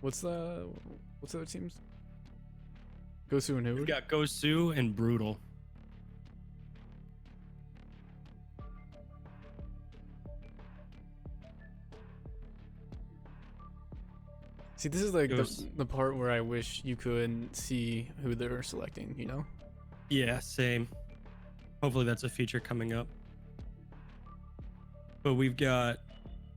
What's the other teams? Gosu and who? We got Gosu and Brutal. See, this is like the part where I wish you could see who they're selecting, you know? Yeah, same. Hopefully that's a feature coming up. But we've got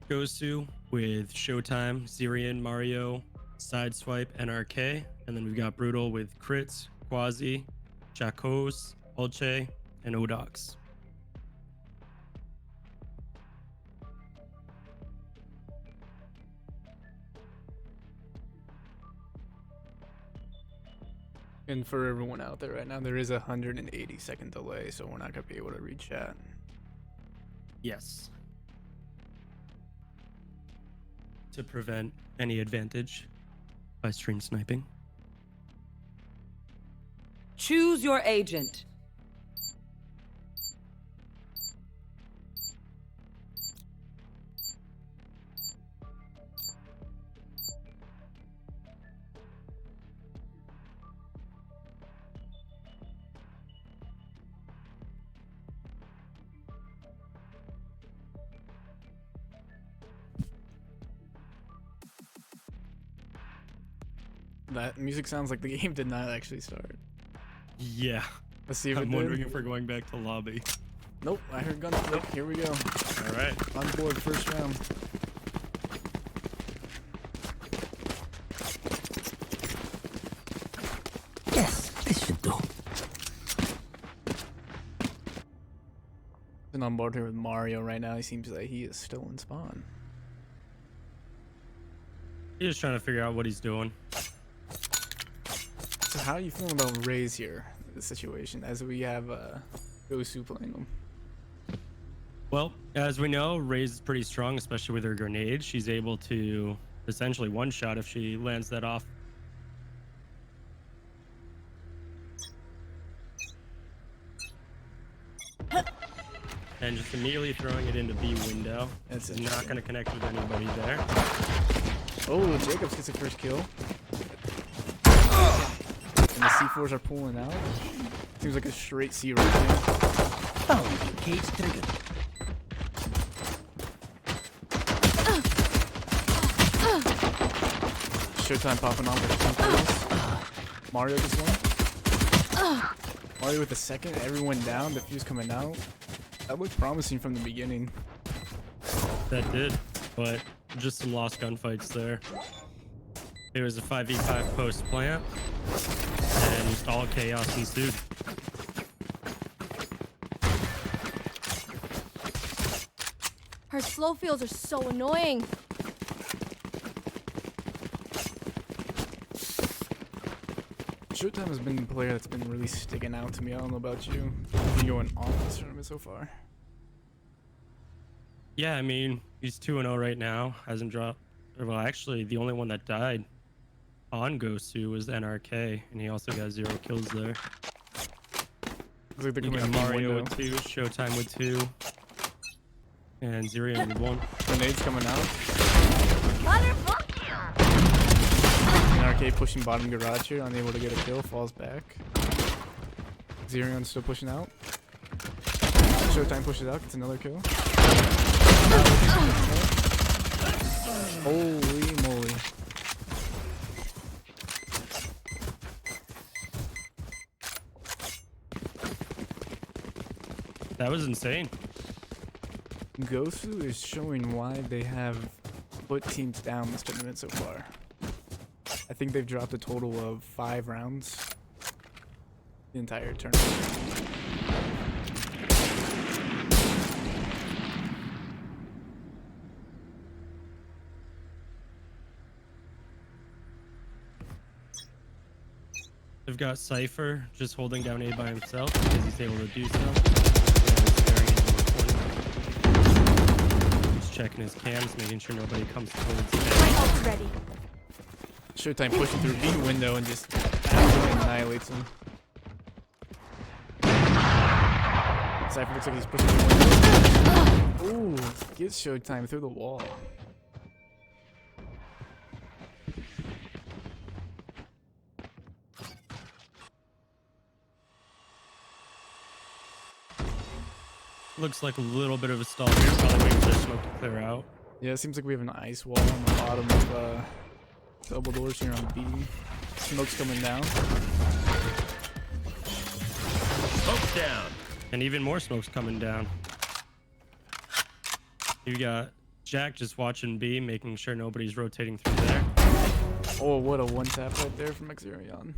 Gosu with Showtime, Zirian, Mario, Sideswipe, NRK. And then we've got Brutal with Crits, Quasi, Chacos, Olche, and Odox. And for everyone out there right now, there is a 180-second delay, so we're not gonna be able to read chat. Yes. To prevent any advantage by stream sniping. Choose your agent. That music sounds like the game did not actually start. Yeah. Let's see if I'm it wondering did. if we're going back to lobby. Nope, I heard guns click. Here we go. All right. On board, first round. Yes, this should do. Been on board here with Mario right now. He seems like he is still in spawn. He's just trying to figure out what he's doing. So how are you feeling about Raze here, the situation, as we have Gosu playing them? Well, as we know, Raze is pretty strong, especially with her grenade. She's able to essentially one-shot if she lands that off. And just immediately throwing it into B window. That's It's not going to connect with anybody there. Oh, Jacobs gets the first kill. And the C4s are pulling out. Seems like a straight C right there. Oh, cage triggered. Showtime popping off with two kills. Mario just won. Mario with the second, everyone down, the fuse coming out. That looked promising from the beginning. That did, but just some lost gunfights there. It was a 5v5 post plant, and all chaos ensued. Her slow fields are so annoying. Showtime has been the player that's been really sticking out to me. I don't know about you. You've been going off this tournament so far. Yeah, I mean, he's 2-0 right now. Hasn't dropped. Well, actually, the only one that died on Gosu was NRK, and he also got 0 kills there. Looks like they're You coming got in Mario window. with 2, Showtime with 2, and Zirian with 1. Grenades coming out. Motherfucker! NRK pushing bottom garage here, unable to get a kill, falls back. Zirion still pushing out. Showtime pushes out, gets another kill. Holy moly. That was insane. Gosu is showing why they have put teams down this tournament so far. I think they've dropped a total of 5 rounds the entire tournament. They've got Cypher just holding down A by himself because he's able to do so. And staring into the corner. He's checking his cams, making sure nobody comes towards My him. ult's ready. Showtime pushing through B window and just absolutely annihilates him. Cypher looks like he's pushing through window. Ooh, gets Showtime through the wall. Looks like a little bit of a stall here. Probably waiting for the smoke to clear out. Yeah, it seems like we have an ice wall on the bottom of double doors here on B. Smoke's coming down. Smoke's down. And even more smoke's coming down. You got Jack just watching B, making sure nobody's rotating through there. Oh, what a one tap right there from Xerion.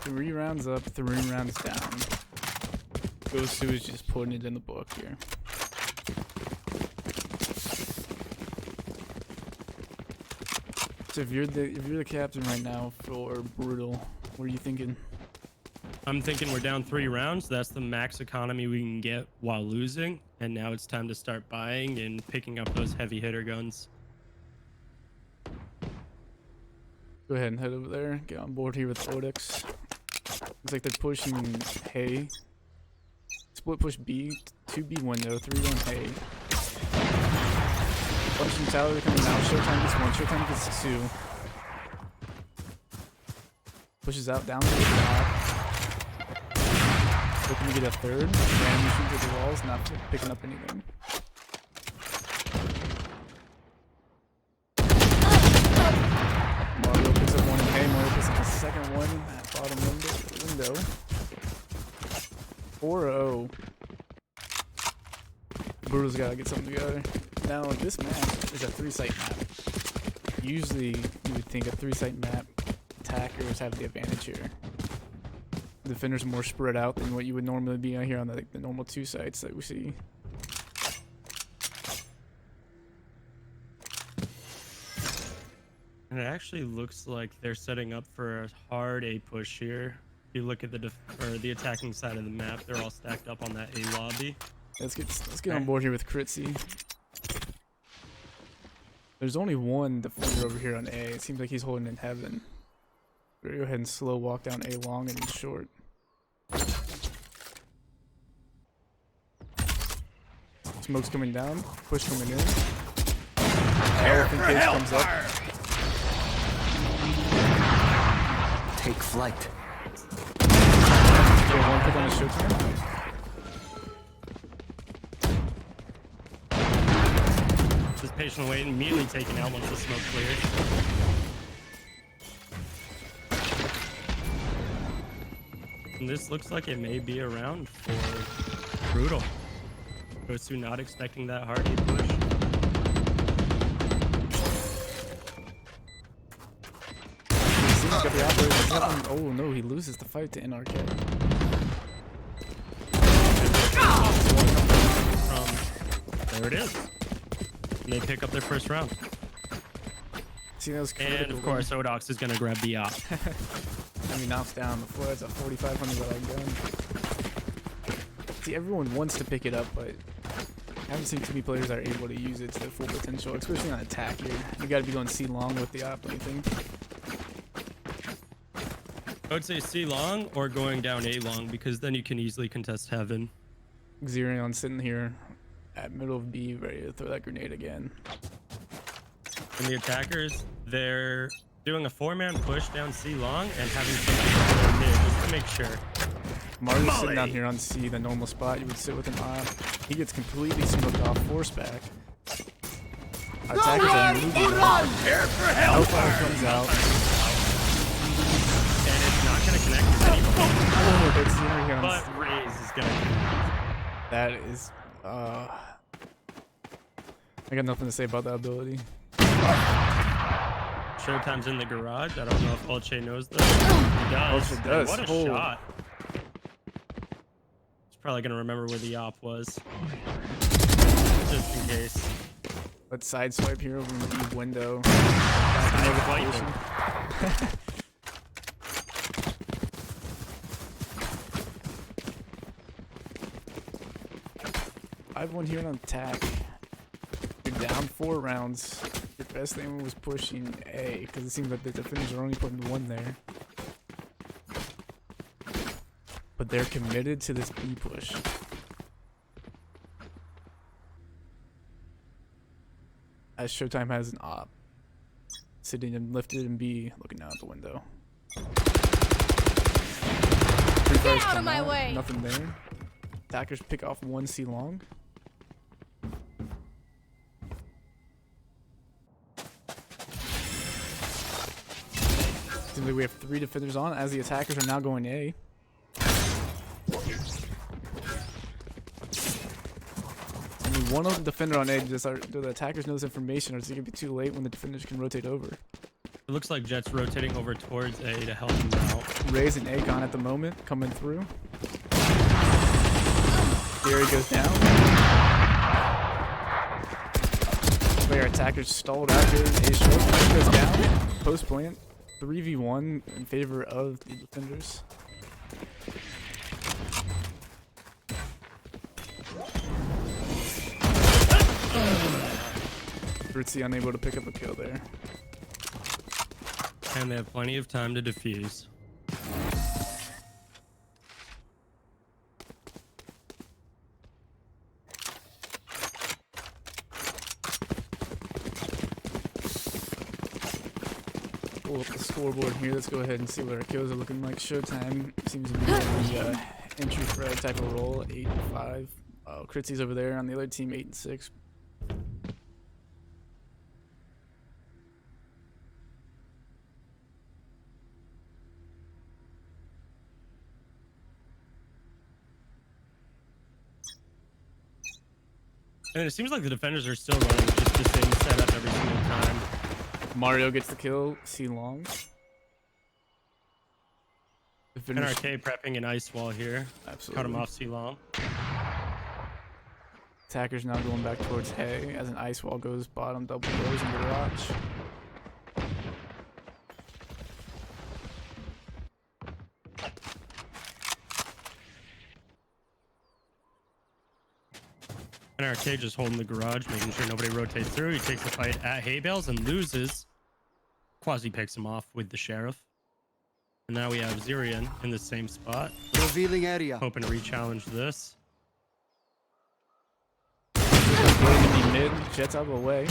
Three rounds up, 3 rounds down. Gosu is just putting it in the book here. So if you're the captain right now for Brutal, what are you thinking? I'm thinking we're down 3 rounds. That's the max economy we can get while losing. And now it's time to start buying and picking up those heavy hitter guns. Go ahead and head over there. Get on board here with Odex. Looks like they're pushing Hay. Split push B, 2B window, 3-1 Hay. Bunch from Tower coming out. Showtime gets 1, Showtime gets 2. Pushes out down to the top. Looking to get a third. Randomly shoots at the walls, not picking up anything. Mario picks up 1 in Hay. Mario picks up the second one at bottom window. 4-0. Brutal's gotta get something together. Now, this map is a 3-site map. Usually, you would think a 3-site map, attackers have the advantage here. Defenders are more spread out than what you would normally be out here on the normal 2 sites that we see. And it actually looks like they're setting up for a hard A push here. If you look at the attacking side of the map, they're all stacked up on that A lobby. Let's get on board here with Critzy. There's only one defender over here on A. It seems like he's holding in heaven. We're gonna go ahead and slow walk down A long and short. Smoke's coming down, push coming in. Elephant cage comes up. Take flight. Okay, one pick on the Showtime. Just patient wait, immediately taken out once the smoke cleared. And this looks like it may be a round for Brutal. Gosu not expecting that hard A push. He's got the operator. Oh no, he loses the fight to NRK. There it is. And they pick up their first round. See, that was And of course, Odox is going to grab the op. I mean, knocks down the floor. It's a 4,500 gun. See, everyone wants to pick it up, but I haven't seen too many players that are able to use it to their full potential, especially on attack here. You got to be going C long with the op, don't you think? I would say C long or going down A long, because then you can easily contest heaven. Xerion sitting here at middle of B, ready to throw that grenade again. And the attackers, they're doing a 4-man push down C long and having some mid just to make sure. Mario's sitting down here on C, the normal spot you would sit with an op. He gets completely smoked off, force back. Our attackers are moving out. Hellfire comes out. And it's not going to connect with anyone. Oh, that's Xerion. But Raze is going to connect. That is, I got nothing to say about that ability. Showtime's in the garage. I don't know if Olche knows this. He does. Olche does. What a Oh. shot. He's probably going to remember where the op was. Just in case. But side swipe here over in the B window. Side swiping. I have one here on attack. You're down 4 rounds. Your best aim was pushing A, because it seems like the defenders are only putting 1 there. But they're committed to this B push. as Showtime has an op sitting and lifted in B, looking out the window. Get out of my way! Nothing there. Attackers pick off one C long. Seems like we have 3 defenders on as the attackers are now going A. Only one other defender on A. Do the attackers know this information, or is it gonna be too late when the defenders can rotate over? It looks like Jet's rotating over towards A to help him out. Ray's and Akon at the moment coming through. Gary goes down. Player attackers stalled out here. A short goes down. Post plant. 3v1 in favor of the defenders. Fritzy unable to pick up a kill there. And they have plenty of time to defuse. Pull up the scoreboard here. Let's go ahead and see what our kills are looking like. Showtime seems to be in the entry frag type of role, 8-5. Critzy's over there on the other team, 8-6. And it seems like the defenders are still running just the same setup every single time. Mario gets the kill, C long. NRK prepping an ice wall here. Absolutely. Cut him off C long. Attackers now going back towards A as an ice wall goes bottom, double doors in garage. NRK just holding the garage, making sure nobody rotates through. He takes the fight at hay bales and loses. Quasi picks him off with the sheriff. And now we have Zirian in the same spot. Revealing area. Hoping to re-challenge this. Waiting to be mid, Jet's out of the way.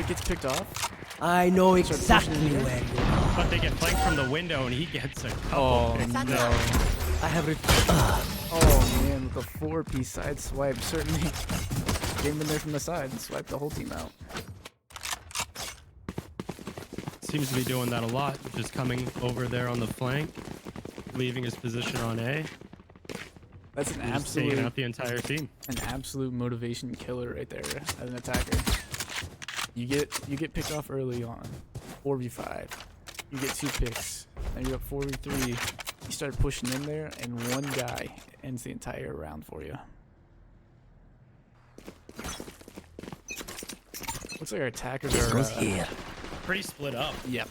Gets picked off. I know exactly where you are. But they get flanked from the window and he gets a couple. Oh picks. no. I have Oh man, with a 4-piece side swipe, certainly came in there from the side and swiped the whole team out. Seems to be doing that a lot, just coming over there on the flank, leaving his position on A. That's an Just taking absolute out the entire team. motivation killer right there as an attacker. You get picked off early on, 4v5. You get 2 picks, then you're up 4v3. You start pushing in there, and one guy ends the entire round for you. Looks like our attackers are here. Pretty split up. Yep.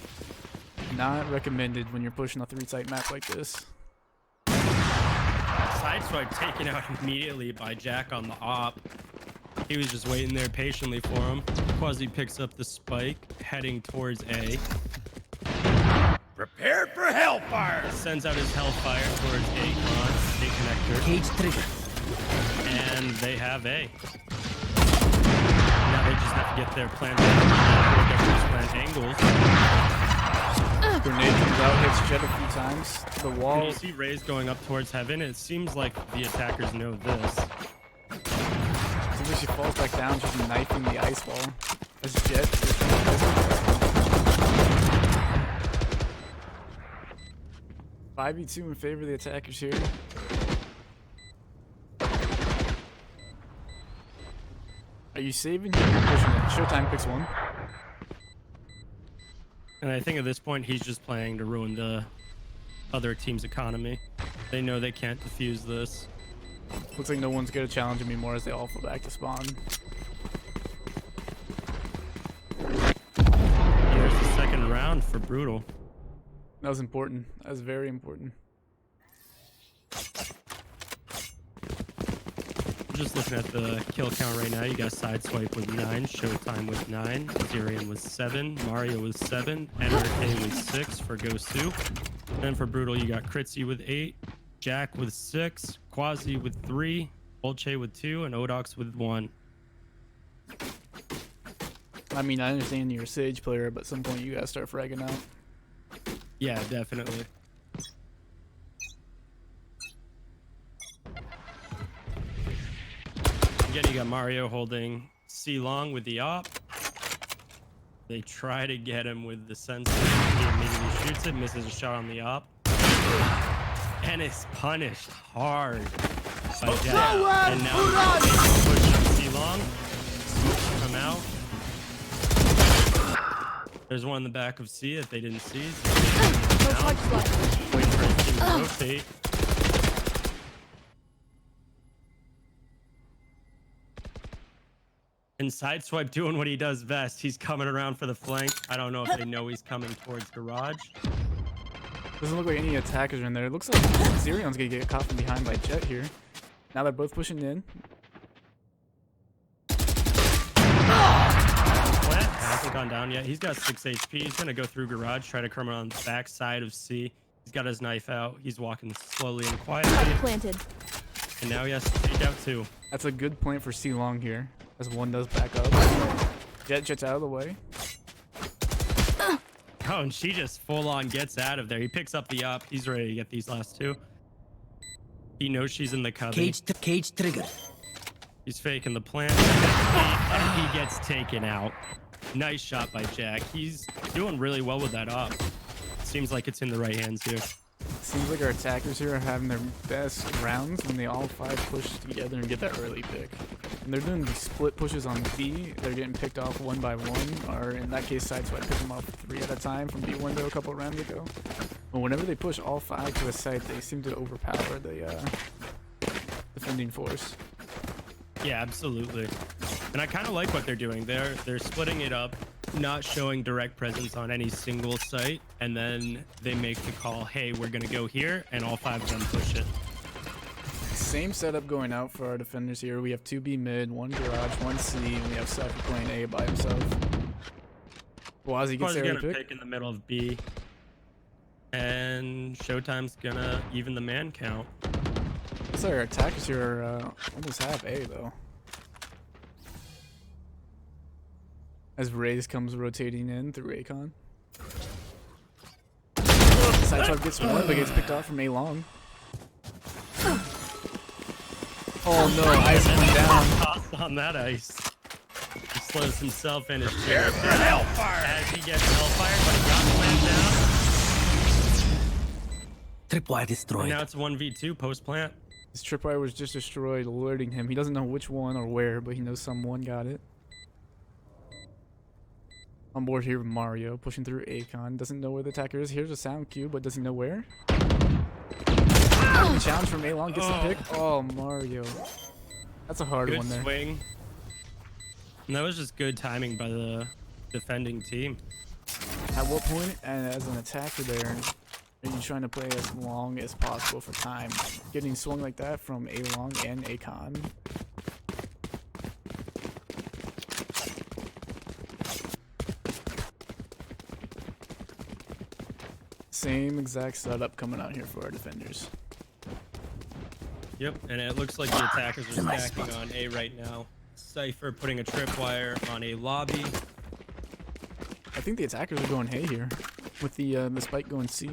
Not recommended when you're pushing a 3-site map like this. Sideswipe taken out immediately by Jack on the op. He was just waiting there patiently for him. Quasi picks up the spike, heading towards A. Prepare for Hellfire! Sends out his Hellfire towards A-Con, A connector. Cage trigger. And they have A. Now they just have to get their plan angles. Grenade comes out, hits Jet a few times. The And wall. you see Raze going up towards heaven. It seems like the attackers know this. Seems like she falls back down, just knifing the ice wall. As Jet. 5v2 in favor of the attackers here. Are you saving? Pushing it. Showtime picks one. And I think at this point he's just playing to ruin the other team's economy. They know they can't defuse this. Looks like no one's gonna challenge him anymore as they all fall back to spawn. Here's the second round for Brutal. That was important. That was very important. Just looking at the kill count right now, you got Sideswipe with 9, Showtime with 9, Zirian with 7, Mario with 7, NRK with 6 for Gosu. Then for Brutal, you got Critzy with 8, Jack with 6, Quasi with 3, Olche with 2, and Odox with 1. I mean, I understand you're a Sage player, but at some point you gotta start fragging out. Yeah, definitely. Again, you got Mario holding C long with the op. They try to get him with the sensor. He immediately shoots it, misses a shot on the op, and is punished hard by Jack. And now they push up C long. Smoke come out. There's one in the back of C that they didn't see. No touch left. Wait for it to rotate. And Sideswipe doing what he does best. He's coming around for the flank. I don't know if they know he's coming towards garage. Doesn't look like any attackers are in there. It looks like Zirion's gonna get caught from behind by Jet here. Now they're both pushing in. Plant hasn't gone down yet. He's got 6 HP. He's gonna go through garage, try to come around the back side of C. He's got his knife out. He's walking slowly and quietly. Planted. And now he has to take out 2. That's a good point for C long here, as one does back up. Jet's out of the way. Oh, and she just full on gets out of there. He picks up the up. He's ready to get these last 2. He knows she's in the cubby. Cage trigger. He's faking the plant. And he gets taken out. Nice shot by Jack. He's doing really well with that up. Seems like it's in the right hands here. Seems like our attackers here are having their best rounds when they all 5 push together and get that early pick. And they're doing these split pushes on B. They're getting picked off one by one, or in that case, Sideswipe picked them off 3 at a time from B window a couple rounds ago. But whenever they push all 5 to a site, they seem to overpower the defending force. Yeah, absolutely. And I kind of like what they're doing. They're splitting it up, not showing direct presence on any single site, and then they make the call, hey, we're gonna go here, and all 5 of them push it. Same setup going out for our defenders here. We have 2 B mid, 1 garage, 1 C, and we have Cypher playing A by himself. Quasi gets Quasi's their gonna pick. pick in the middle of B, and Showtime's gonna even the man count. Looks like our attackers here are almost half A though. As Raze comes rotating in through Akon. Sideswipe gets one, but gets picked off from A long. Oh no, ice coming down. Tossed on that ice. He slows himself in his chair. Hellfire! As he gets hellfire, but he got planned down. Tripwire destroyed. And now it's 1v2 post plant. His tripwire was just destroyed, alerting him. He doesn't know which one or where, but he knows someone got it. On board here with Mario, pushing through Akon. Doesn't know where the attacker is. Here's a sound cue, but doesn't know where. Challenge from A-Long, gets the pick. Oh, Mario. That's a hard Good one there. swing. And that was just good timing by the defending team. At what point, and as an attacker there, are you trying to play as long as possible for time? Getting swung like that from A-Long and Akon. Same exact setup coming out here for our defenders. Yep, and it looks like the attackers are stacking on A right now. Cypher putting a tripwire on a lobby. I think the attackers are going hay here, with the spike going C.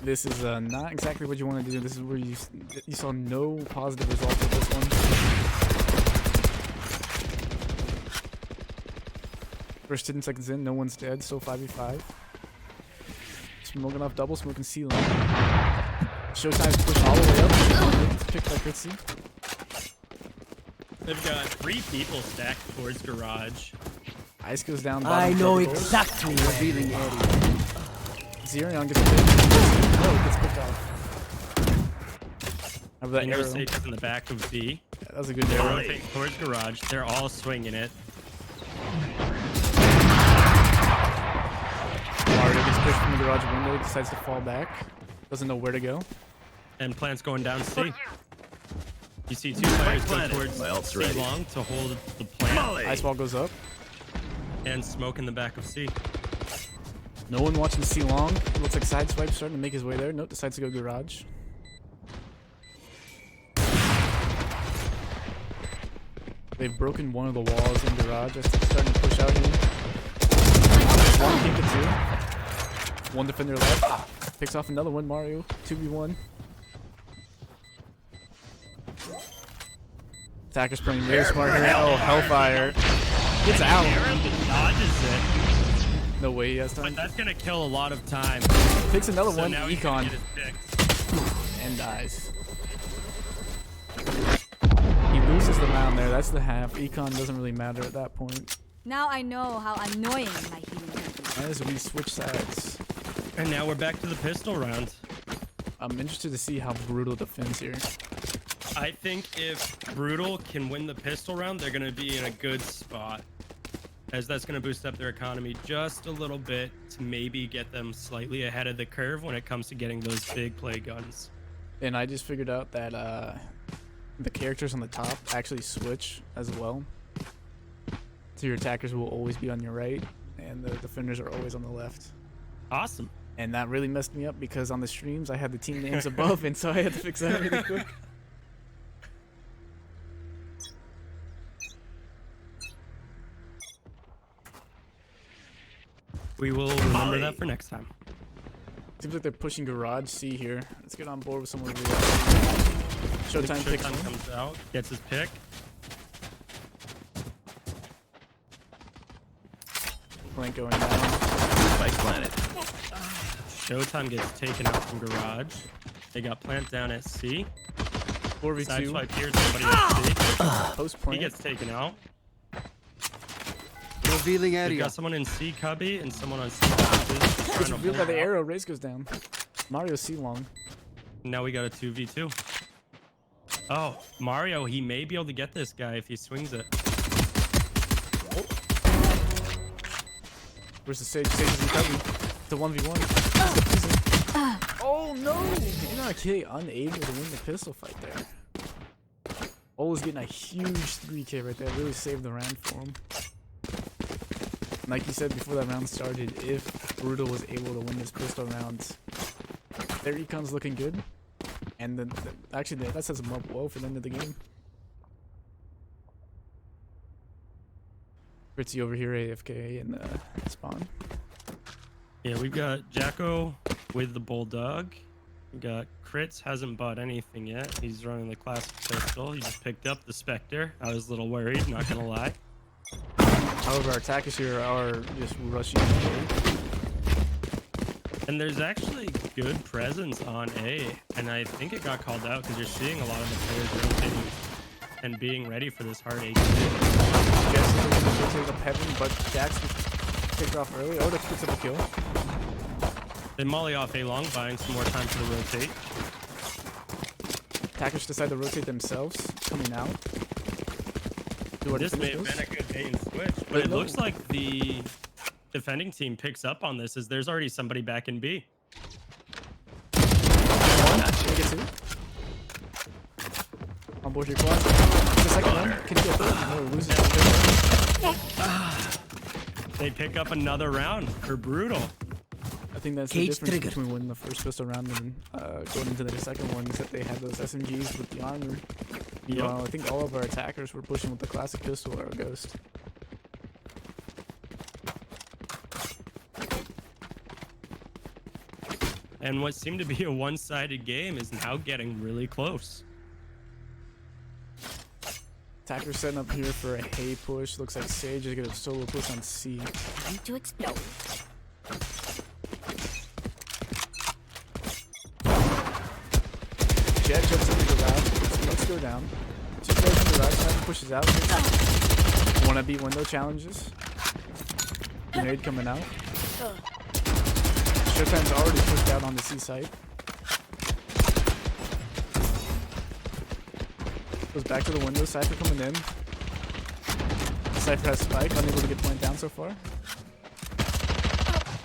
This is not exactly what you want to do. This is where you saw no positive results with this one. First 10 seconds in, no one's dead, still 5v5. Smoking off double, smoking C line. Showtime's pushed all the way up. It's picked by Kritzy. They've got 3 people stacked towards garage. Ice goes down. I know bottom exactly where Revealing area. Zirion gets picked. Oh, it gets picked off. Over that And arrow. Safe is in the back of B. Yeah, that was a good They're arrow. rotating towards garage. They're all swinging it. Mario gets pushed from the garage window, decides to fall back. Doesn't know where to go. And plant's going down C. You see 2 players go towards C long to hold the plant. Ice wall goes up. And smoke in the back of C. No one watching C long. Looks like Sideswipe starting to make his way there. Nope, decides to go garage. They've broken one of the walls in garage. That's starting to push out here. One kick to 2. One defender left. Picks off another one, Mario. 2v1. Attacker's playing very smart here. Oh, Hellfire. Gets out. Aaron dodges it, No way he has but time. that's gonna kill a lot of time. Picks another So one, now he's gonna Econ, get his pick. and dies. He loses the round there. That's the half. Econ doesn't really matter at that point. Now I know how annoying my healing can be. As we switch sides. And now we're back to the pistol round. I'm interested to see how Brutal defends here. I think if Brutal can win the pistol round, they're gonna be in a good spot, as that's gonna boost up their economy just a little bit to maybe get them slightly ahead of the curve when it comes to getting those big play guns. And I just figured out that the characters on the top actually switch as well. So your attackers will always be on your right, and the defenders are always on the left. Awesome. And that really messed me up because on the streams I had the team names above, and so I had to fix that really quick. We will remember that for next time. Seems like they're pushing Garage C here. Let's get on board with some of the Showtime picks. Showtime comes out, gets his pick. Flank going down. Spike planted. Showtime gets taken out from Garage. They got plant down at C. 4v2. Side swipe here, somebody at C. Post He plant. gets taken out. Revealing We've area. got someone in C cubby and someone on C boxes. It's Trying to revealed by hold the out. arrow. Race goes down. Mario C long. Now we got a 2v2. Oh, Mario, he may be able to get this guy if he swings it. Where's the Sage? Sage is in cover. It's a 1v1. Oh no! NACL unable to win the pistol fight there. Ola's getting a huge 3k right there. Really saved the round for him. Like you said before that round started, if Brutal was able to win this pistol round, their econ's looking good. And then, actually, that sets them up well for the end of the game. Fritzy over here, AFK in the spawn. Yeah, we've got Jacko with the Bulldog. We got Crits, hasn't bought anything yet. He's running the classic pistol. He just picked up the Spectre. I was a little worried, not gonna lie. However, our attackers here are just rushing. And there's actually good presence on A, and I think it got called out because you're seeing a lot of the players rotating and being ready for this hard 8. Jess is going to rotate up heaven, but Jax picked off early. Oh, that picks up a kill. They molly off A long, buying some more time for the rotate. Attackers decide to rotate themselves, coming out. This may have been a good bait and switch, but it looks like the defending team picks up on this as there's already somebody back in B. On board your quad. The second one. Can you get third? No, loses the third. They pick up another round for Brutal. I think that's Cage the difference trigger. between winning the first pistol round and going into the second one is that they had those SMGs with the armor. Yep. I think all of our attackers were pushing with the classic pistol or a ghost. And what seemed to be a one-sided game is now getting really close. Attackers setting up here for a hay push. Looks like Sage is gonna solo push on C. Time to explode. Jet jumps into the garage. Let's go down. Two players in the garage. Simon pushes out. Wanna beat window challenges. Grenade coming out. Showtime's already pushed out on the C site. Goes back to the window. Cypher coming in. Cypher has spike. Unable to get plant down so far.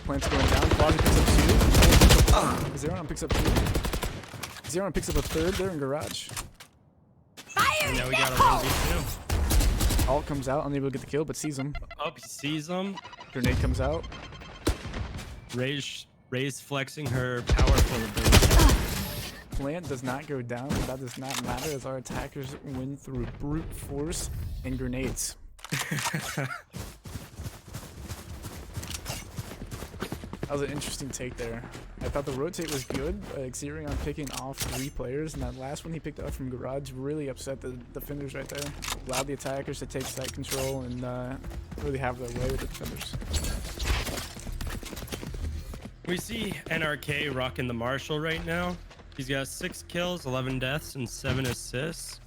Plant's going down. Bottom picks up 2. Zeron picks up 2. Zeron picks up a third. They're in garage. And now we got a 1v2. Alt comes out. Unable to get the kill, but sees him. Up, he sees him. Grenade comes out. Ray's flexing her powerful ability. plant does not go down, but that does not matter as our attackers win through brute force and grenades. That was an interesting take there. I thought the rotate was good, but Xerion picking off 3 players, and that last one he picked up from Garage really upset the defenders right there. Allowed the attackers to take site control and really have their way with the defenders. We see NRK rocking the Marshall right now. He's got 6 kills, 11 deaths, and 7 assists.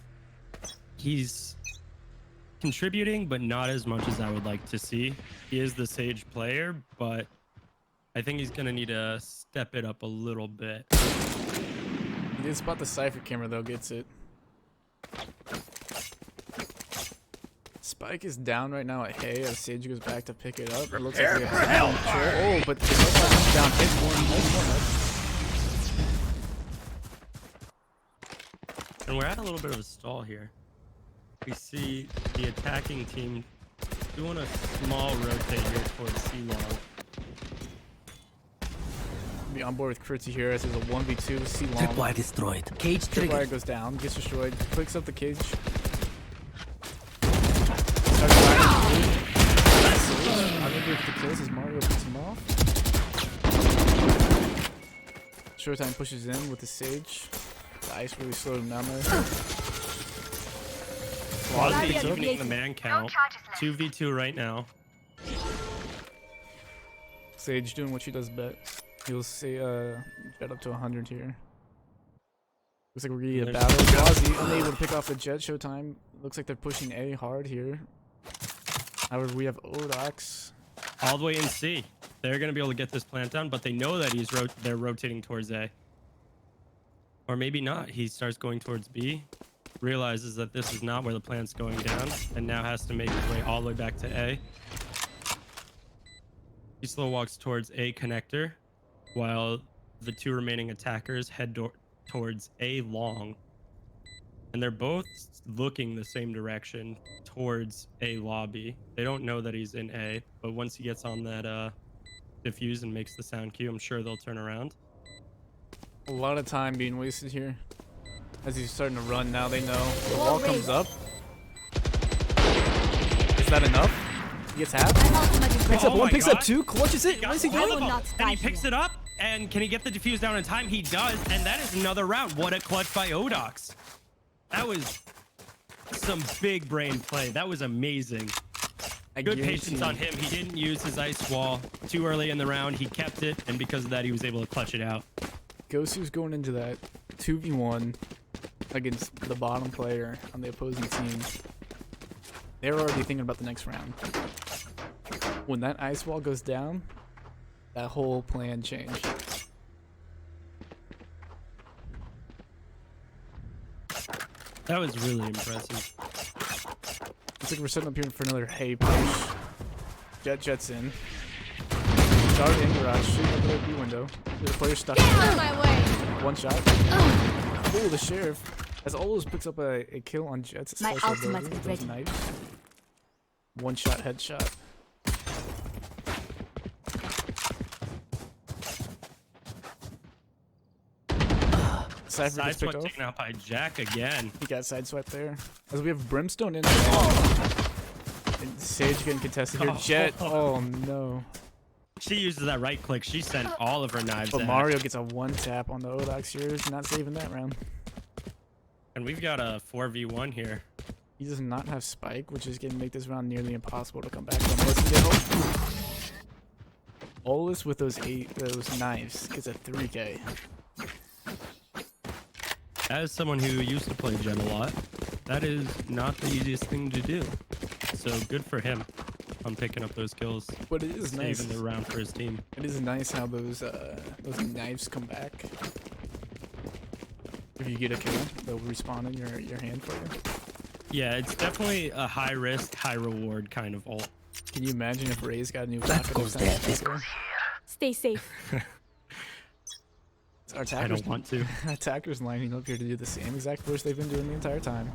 He's contributing, but not as much as I would like to see. He is the Sage player, but I think he's gonna need to step it up a little bit. He did spot the Cypher camera though, gets it. Spike is down right now at Hay as Sage goes back to pick it up. It looks like we have control. Oh, but the is down. Hit one. And we're at a little bit of a stall here. We see the attacking team doing a small rotate here towards C-Long. Be on board with Kritzy here as there's a 1v2 C-Long. Tripwire destroyed. Cage Tripwire triggered. goes down, gets destroyed, clicks up the cage. I wonder if the kills as Mario picks him off. Showtime pushes in with the Sage. The ice really slowed him down there. Quasi evening the man count. 2v2 right now. Sage doing what she does best. He'll say jet up to 100 here. Looks like we're gonna get a battle. Quasi unable to pick off the jet. Showtime. Looks like they're pushing A hard here. However, we have Odox. All the way in C. They're going to be able to get this plant down, but they know that they're rotating towards A. Or maybe not. He starts going towards B, realizes that this is not where the plant's going down, and now has to make his way all the way back to A. He slow walks towards A connector, while the 2 remaining attackers head towards A long. And they're both looking the same direction towards A lobby. They don't know that he's in A, but once he gets on that diffuse and makes the sound cue, I'm sure they'll turn around. A lot of time being wasted here. As he's starting to run now, they know. The wall comes up. Is that enough? He gets half. Picks up 1, picks up 2, clutches it. What is he doing? And he picks it up, and can he get the diffuse down in time? He does, and that is another round. What a clutch by Odox. That was some big brain play. That was amazing. Good patience on him. He didn't use his ice wall too early in the round. He kept it, and because of that, he was able to clutch it out. Gosu's going into that 2v1 against the bottom player on the opposing team. They're already thinking about the next round. When that ice wall goes down, that whole plan changed. That was really impressive. Looks like we're setting up here for another hay push. Jet's in. It's already in garage. Shooting up the B window. There's a player stuck. Get out of my way! 1 shot. Oh, the sheriff. As Olos picks up a kill on Jet's My special ultimate ability with is those ready. knives. 1 shot headshot. Cypher gets picked Sideswipe off. taken out by Jack again. He got sideswiped there. As we have Brimstone in. And Sage getting contested here. Jet. Oh no. She uses that right click. She sent all of her knives But at. Mario gets a 1 tap on the Odox here. Not saving that round. And we've got a 4v1 here. He does not have Spike, which is going to make this round nearly impossible to come back from. Let's get home. Olus with those knives gets a 3K. As someone who used to play Jet a lot, that is not the easiest thing to do. So good for him on picking up those kills. But it is nice. Saving the round for his team. It is nice how those knives come back. If you get a kill, they'll respawn in your hand for you. Yeah, it's definitely a high risk, high reward kind of ult. Can you imagine if Ray's got a new That rocket goes next time? there, this goes Stay safe. Our I attackers, don't want to. attackers lining up here to do the same exact push they've been doing the entire time.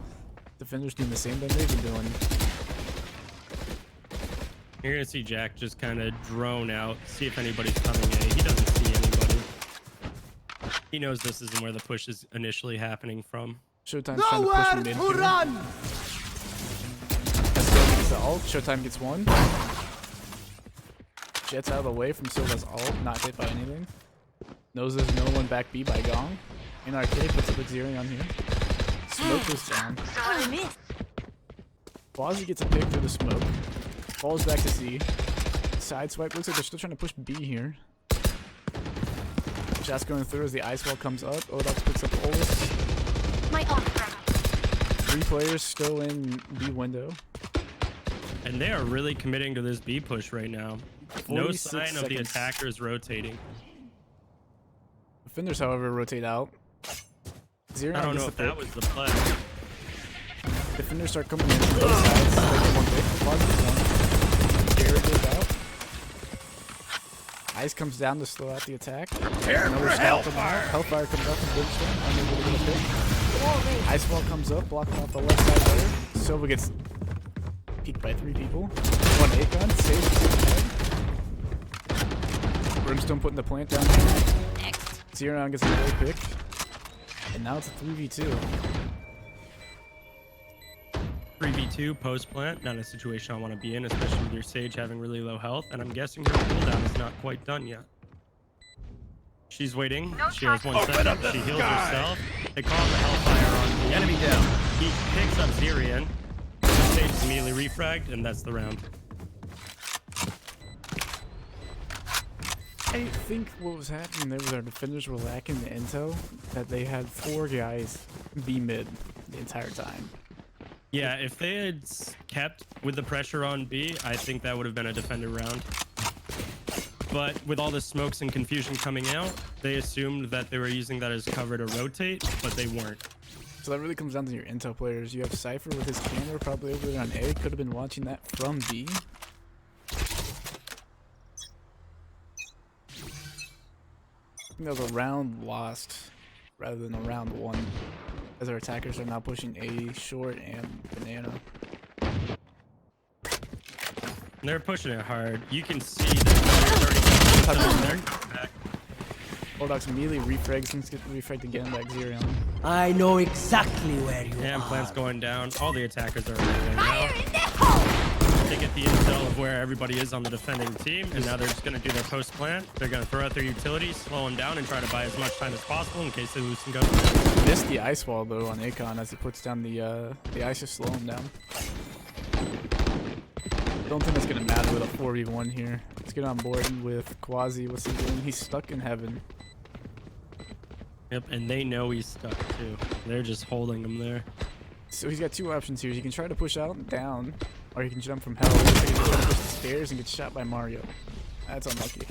Defenders doing the same thing they've been doing. You're gonna see Jack just kind of drone out, see if anybody's coming in. He doesn't see anybody. He knows this isn't where the push is initially happening from. Showtime's trying to push mid here. Silva gets the ult. Showtime gets one. Jet's out of the way from Silva's ult. Not hit by anything. Knows there's no one back B by Gong. NRK puts up a Zeri on here. Smoke goes down. Quasi gets a pick through the smoke. Falls back to C. Sideswipe. Looks like they're still trying to push B here. Shots going through as the ice wall comes up. Odox picks up Olus. My ult. 3 players still in B window. And they are really committing to this B push right now. No 46 sign of the seconds. attackers rotating. Defenders, however, rotate out. Zero I don't know gets if the that pick. was the play. Defenders start coming in from both sides. They get one pick. Quasi gets one. Jared goes out. Ice comes down to slow out the attack. Another Hellfire. Hellfire comes up from Brimstone. Unable to get a pick. Ice wall comes up, blocking off the left side there. Silva gets peeked by 3 people. 1 Akon, saves the head. Brimstone putting the plant down here. Zero gets another pick. And now it's a 3v2. 3v2 post plant, not a situation I want to be in, especially with your Sage having really low health. And I'm guessing her cooldown is not quite done yet. She's waiting. She has 1 second. She heals herself. They call the Hellfire on the enemy down. He picks up Zerian. The Sage is immediately refragged, and that's the round. I think what was happening there was our defenders were lacking the intel that they had 4 guys B mid the entire time. Yeah, if they had kept with the pressure on B, I think that would have been a defender round. But with all the smokes and confusion coming out, they assumed that they were using that as cover to rotate, but they weren't. So that really comes down to your intel players. You have Cypher with his camera probably over there on A. Could have been watching that from B. I think that was a round lost rather than a round won, as our attackers are now pushing A short and banana. And they're pushing it hard. You can see that they're already back. Odox immediately refrags, things get refragged again by Xerion. I know exactly where you Damn, are. plant's going down. All the attackers are right now. They get the intel of where everybody is on the defending team, and now they're just going to do their post plant. They're going to throw out their utilities, slow them down, and try to buy as much time as possible in case they lose some guns. Missed the ice wall though on Akon as he puts down the ice to slow him down. Don't think that's gonna matter with a 4v1 here. Let's get on board with Quasi. What's he doing? He's stuck in heaven. Yep, and they know he's stuck too. They're just holding him there. So he's got 2 options here. He can try to push out and down, or he can jump from hell. Looks like he can try to push the stairs and get shot by Mario. That's unlucky.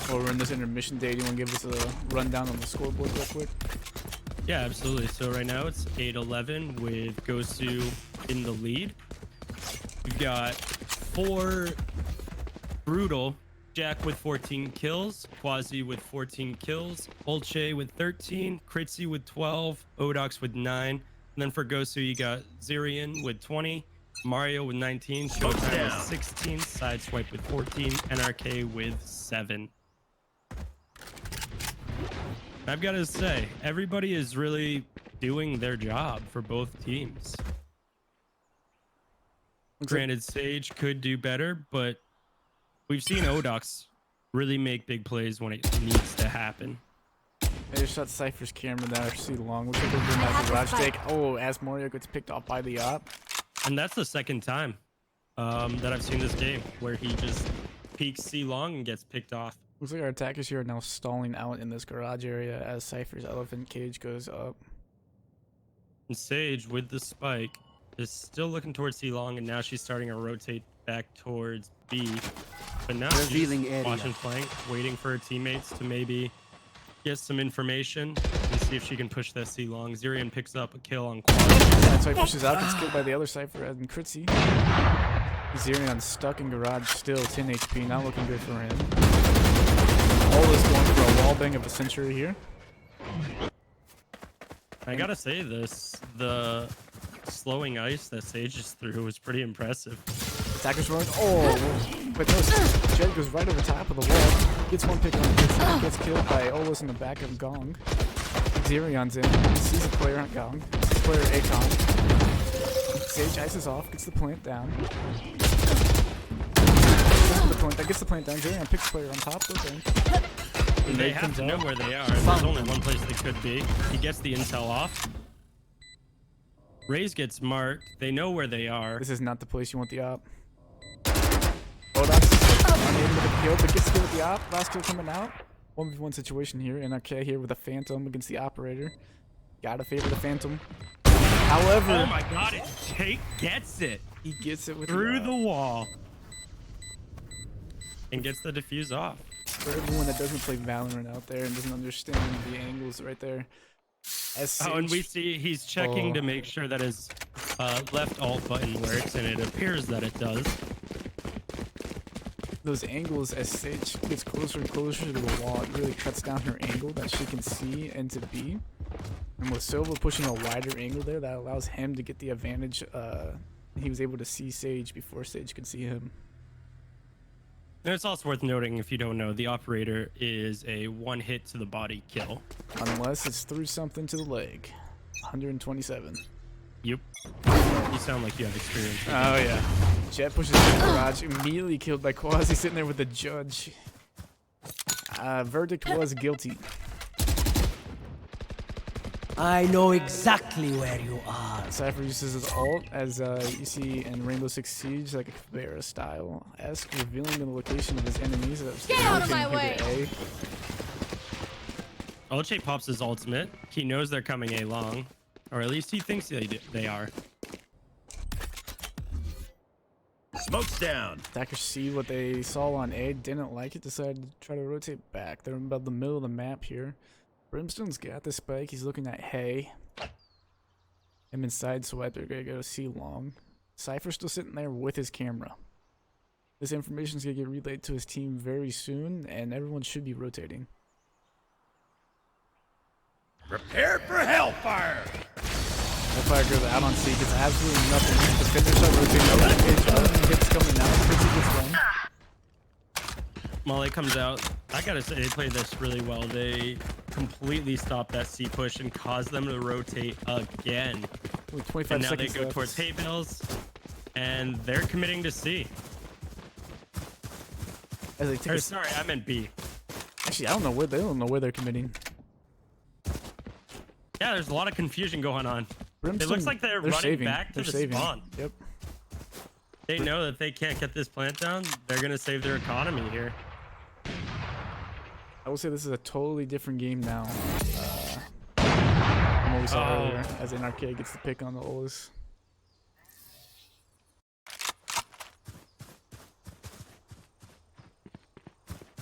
While we're in this intermission day, do you want to give us a rundown on the scoreboard real quick? Yeah, absolutely. So right now it's 8-11 with Gosu in the lead. We've got 4 Brutal, Jack with 14 kills, Quasi with 14 kills, Olche with 13, Kritzy with 12, Odox with 9. And then for Gosu, you got Zerian with 20, Mario with 19, Showtime with 16, Sideswipe with 14, NRK with 7. I've got to say, everybody is really doing their job for both teams. Granted, Sage could do better, but we've seen Odox really make big plays when it needs to happen. I just shot Cypher's camera there. See long. Looks like they're doing that garage take. Oh, as Mario gets picked off by the op. And that's the second time that I've seen this game where he just peeks C long and gets picked off. Looks like our attackers here are now stalling out in this garage area as Cypher's elephant cage goes up. And Sage with the spike is still looking towards C long, and now she's starting to rotate back towards B. But now Revealing she's area. watching flank, waiting for her teammates to maybe get some information and see if she can push that C long. Zerian picks up a kill on Quad. That's why he pushes out, gets killed by the other Cypher and Kritzy. Zerion stuck in garage still, 10 HP, not looking good for him. All is going for a wallbang of a century here. I gotta say this, the slowing ice that Sage just threw was pretty impressive. Attacker's running. Oh, but no, Jed goes right over top of the wall. Gets one pick on, gets killed by Olus in the back of Gong. Zerion's in. He sees a player on Gong. Player Akon. Sage ices off, gets the plant down. Gets the plant down. Zerion picks player on top. They have to know where they are. There's only one place they could be. He gets the intel off. Raze gets marked. They know where they are. This is not the place you want the op. Bodak's unable to kill, but gets killed with the op. Last kill coming out. 1v1 situation here. NRK here with a Phantom against the operator. Gotta favor the Phantom. However, oh my god, Jake gets it. He gets it with through the wall. And gets the defuse off. For everyone that doesn't play Valorant out there and doesn't understand the angles right there. And we see he's checking to make sure that his left alt button works, and it appears that it does. Those angles, as Sage gets closer and closer to the wall, it really cuts down her angle that she can see and to be. And with Silva pushing a wider angle there, that allows him to get the advantage. He was able to see Sage before Sage could see him. And it's also worth noting, if you don't know, the operator is a one hit to the body kill. Unless it's through something to the leg. 127. Yep. You sound like you have experience with Oh, yeah. Jet pushes in the garage, immediately killed by Quasi sitting there with the judge. Verdict was guilty. I know exactly where you are. Cypher uses his ult, as you see in Rainbow Six Siege, like a Caveira style-esque, revealing the location of his enemies. Get out of my way! Olche pops his ultimate. He knows they're coming A long, or at least he thinks they are. Smoke's down. Attackers see what they saw on A, didn't like it, decided to try to rotate back. They're about the middle of the map here. Brimstone's got the spike. He's looking at Hay. Him and Sideswipe, they're gonna go C long. Cypher's still sitting there with his camera. This information's gonna get relayed to his team very soon, and everyone should be rotating. Prepare for hellfire. Hellfire goes out on C, gets absolutely nothing. Defenders start rotating over the page. Hits coming out. Fritzy gets one. Molly comes out. I gotta say, they played this really well. They completely stopped that C push and caused them to rotate again. With 25 and now seconds they go left. towards hay bales, and they're committing to C. As they take Or, sorry, I meant B. Actually, I don't know where they don't know where they're committing. Yeah, there's a lot of confusion going on. It looks like they're running saving. back to They're the saving. spawn. Yep. They know that they can't get this plant down. They're gonna save their economy here. I will say this is a totally different game now. From what we saw earlier, as NRK gets the pick on the Olus.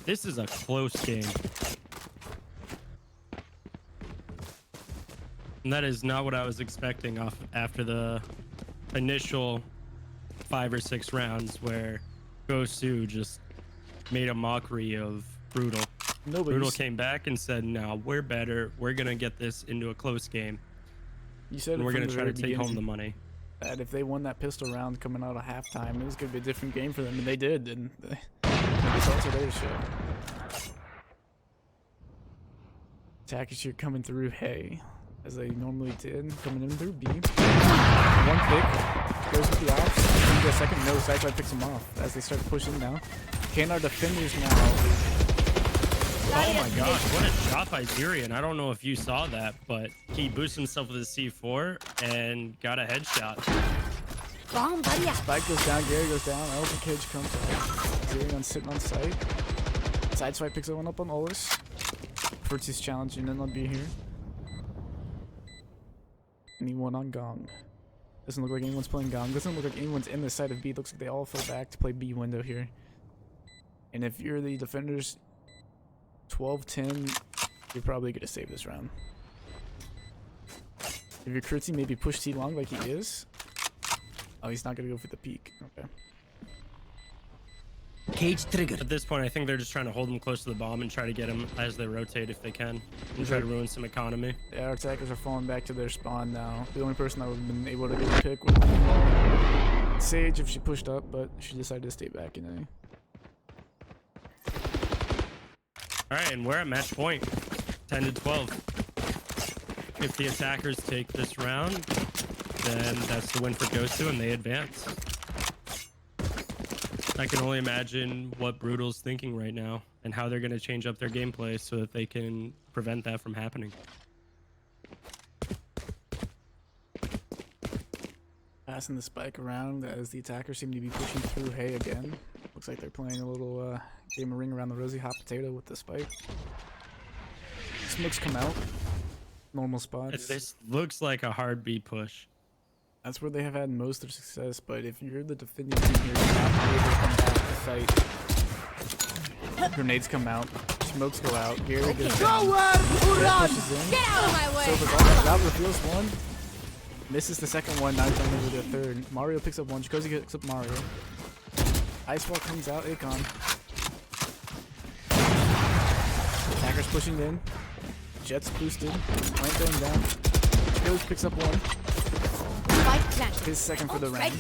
This is a close game. And that is not what I was expecting after the initial 5 or 6 rounds where Gosu just made a mockery of Brutal. Brutal came back and said, "No, we're better. We're gonna get this into a close game. You said And we're gonna try to take home the money." That if they won that pistol round coming out of halftime, it was gonna be a different game for them, and they did. And the results are there to show. Attackers here coming through Hay, as they normally did, coming in through B. One pick goes with the ops. The second no, Sideswipe picks him off as they start pushing now. KNR defenders now. Oh my gosh, what a shot by Zerion. I don't know if you saw that, but he boosted himself with a C4 and got a headshot. Spike goes down, Gary goes down, Elephant Cage comes out. Zerion sitting on site. Sideswipe picks that one up on Olus. Fritzy's challenging and on B here. Anyone on Gong. Doesn't look like anyone's playing Gong. Doesn't look like anyone's in the side of B. Looks like they all fell back to play B window here. And if you're the defenders, 12-10, you're probably going to save this round. If you're Kurtzy, maybe push T long like he is. Oh, he's not going to go for the peak. Okay. Cage triggered. At this point, I think they're just trying to hold him close to the bomb and try to get him as they rotate if they can, and try to ruin some economy. Yeah, our attackers are falling back to their spawn now. The only person that would have been able to get a pick would have been Sage if she pushed up, but she decided to stay back in A. All right, and we're at match point, 10 to 12. If the attackers take this round, then that's the win for Gosu, and they advance. I can only imagine what Brutal's thinking right now and how they're going to change up their gameplay so that they can prevent that from happening. Passing the spike around as the attackers seem to be pushing through Hay again. Looks like they're playing a little game of ring around the rosy hot potato with the spike. Smokes come out. Normal spots. This looks like a hard B push. That's where they have had most of their success, but if you're the defending team here, you have to be able to come back to fight. Grenades come out. Smokes go out. Gary goes down. Gary pushes in. Get out of my way! So that reveals one. Misses the second one, now he's going over the third. Mario picks up one. Chikozy picks up Mario. Iceball comes out. Akon. Attackers pushing in. Jets boosted. Plant going down. Chikozy picks up one. Spike planted. His second for the round.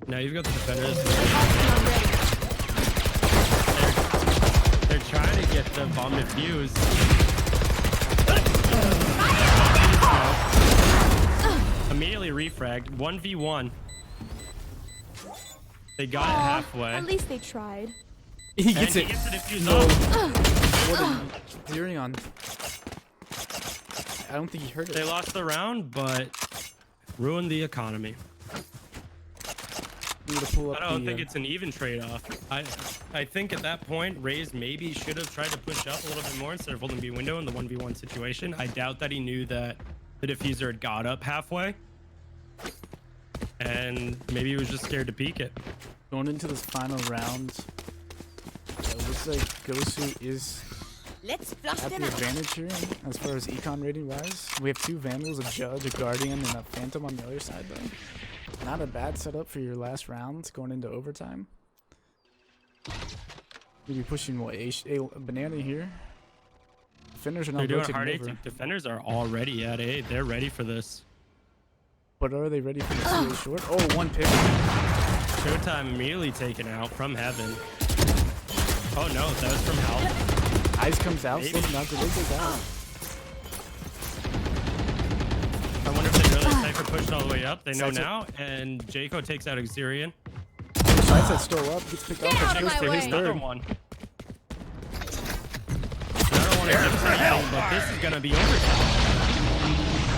Now you've got the defenders. I'm ready. They're trying to get the bomb defused. Immediately refragged. 1v1. They got it halfway. At least they tried. He And gets he it. gets the defuse off. What a zeroing on. I don't think he heard They it. lost the round, but ruined the economy. We need to pull up I don't the, think it's an even trade-off. I think at that point, Raze maybe should have tried to push up a little bit more instead of holding B window in the 1v1 situation. I doubt that he knew that the diffuser had got up halfway. And maybe he was just scared to peek it. going into this final round. It looks like Gosu is Let's flush at them the out. advantage here as far as econ rating wise. We have two Vandals, a Judge, a Guardian, and a Phantom on the other side though. Not a bad setup for your last round going into overtime. You'll be pushing what, a banana here. Defenders are They're not doing rotating hard over. A. Defenders are already at A. They're ready for this. But are they ready for the CA short? Oh, one pick. Showtime immediately taken out from heaven. Oh no, that was from hell. Ice comes out, Maybe. slipping out, grenade goes out. I wonder if they really Cypher pushed all the way up. They know Cypher- now, and Jaco takes out Xerion. Sides that's still up, gets picked off. Get out and of goes my for his way. Another third. one. I don't want to jinx anything, but this is gonna be overtime.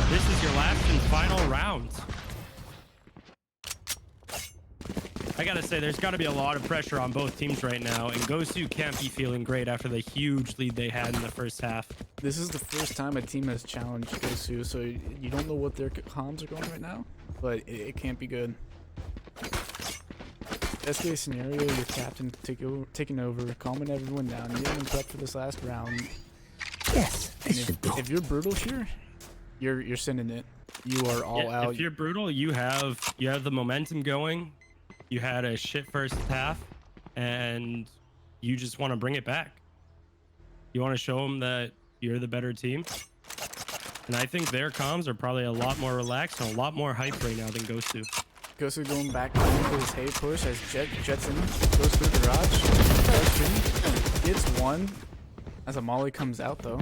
This is your last and final round. I gotta say, there's gotta be a lot of pressure on both teams right now, and Gosu can't be feeling great after the huge lead they had in the first half. This is the first time a team has challenged Gosu, so you don't know what their comms are going right now, but it can't be good. Best case scenario, your captain taking over, calming everyone down, getting them prepped for this last round. Yes, And this should do. if you're brutal here, you're sending it. You are all Yeah, out. if you're brutal, you have the momentum going. You had a shit first half, and you just want to bring it back. You want to show them that you're the better team. And I think their comms are probably a lot more relaxed and a lot more hype right now than Gosu. Gosu going back into his hay push as Jets in, goes through the garage, gets one as a molly comes out though.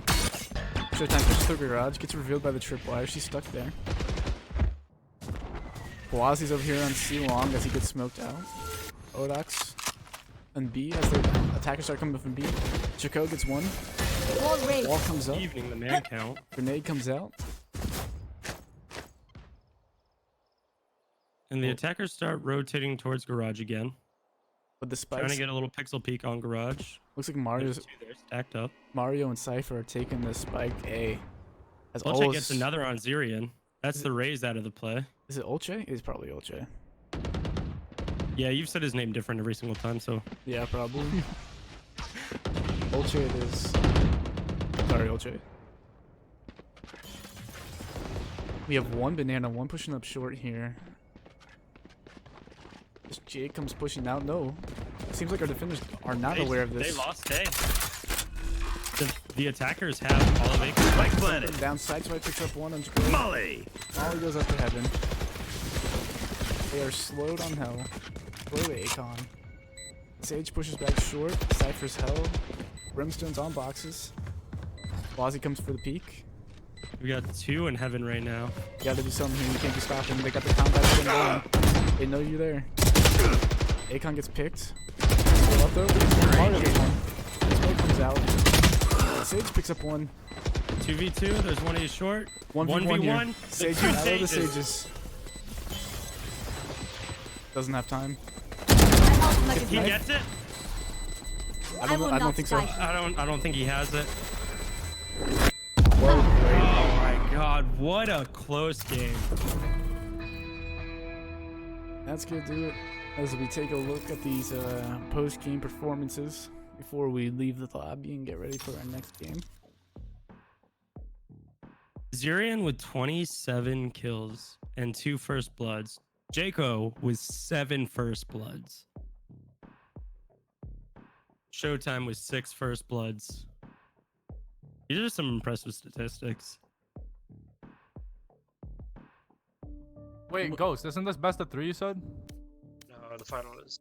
Showtime pushes through the garage, gets revealed by the tripwire. She's stuck there. Kawazi's over here on C long as he gets smoked out. Odox and B as the attackers start coming from B. Chico gets one. Wall raised. Wall comes up. Evening the man count. Grenade comes out. And the attackers start rotating towards garage again. But the Trying spikes. to get a little pixel peek on garage. Looks like There's two there stacked up. Mario and Cypher are taking the spike A. As Olche always, gets another on Zerion. That's the raise out of the play. is it Olche? It's probably Olche. Yeah, you've said his name different every single time, so Yeah, probably. Olche it is. Sorry, Olche. We have one banana, one pushing up short here. This Jake comes pushing out. No. Seems like our defenders are not aware of this. They lost A. The attackers have all of A. Spike planted. Down side swipe picks up one on Square. Molly. Molly goes up to heaven. They are slowed on hell. Slow Akon. Sage pushes back short. Cypher's hell. Brimstone's on boxes. Wazzy comes for the peak. We got 2 in heaven right now. You gotta do something here. You can't be stopping. They got the combat spin going. They know you're there. Akon gets picked. Still up though. Mario gets one. Smoke comes out. Sage picks up one. 2v2. There's one A short. 1v1 here. 1v1. Sage, The I two love the Sages. Sages. Doesn't have time. I help like He a gets it. I don't think so. I don't think he has it. Whoa. Oh my god, what a close game. That's gonna do it as we take a look at these post-game performances before we leave the lobby and get ready for our next game. Zirian with 27 kills and 2 first bloods. Jaco with 7 first bloods. Showtime with 6 first bloods. These are some impressive statistics. Wait, Ghost, isn't this best of 3 you said? No, the final is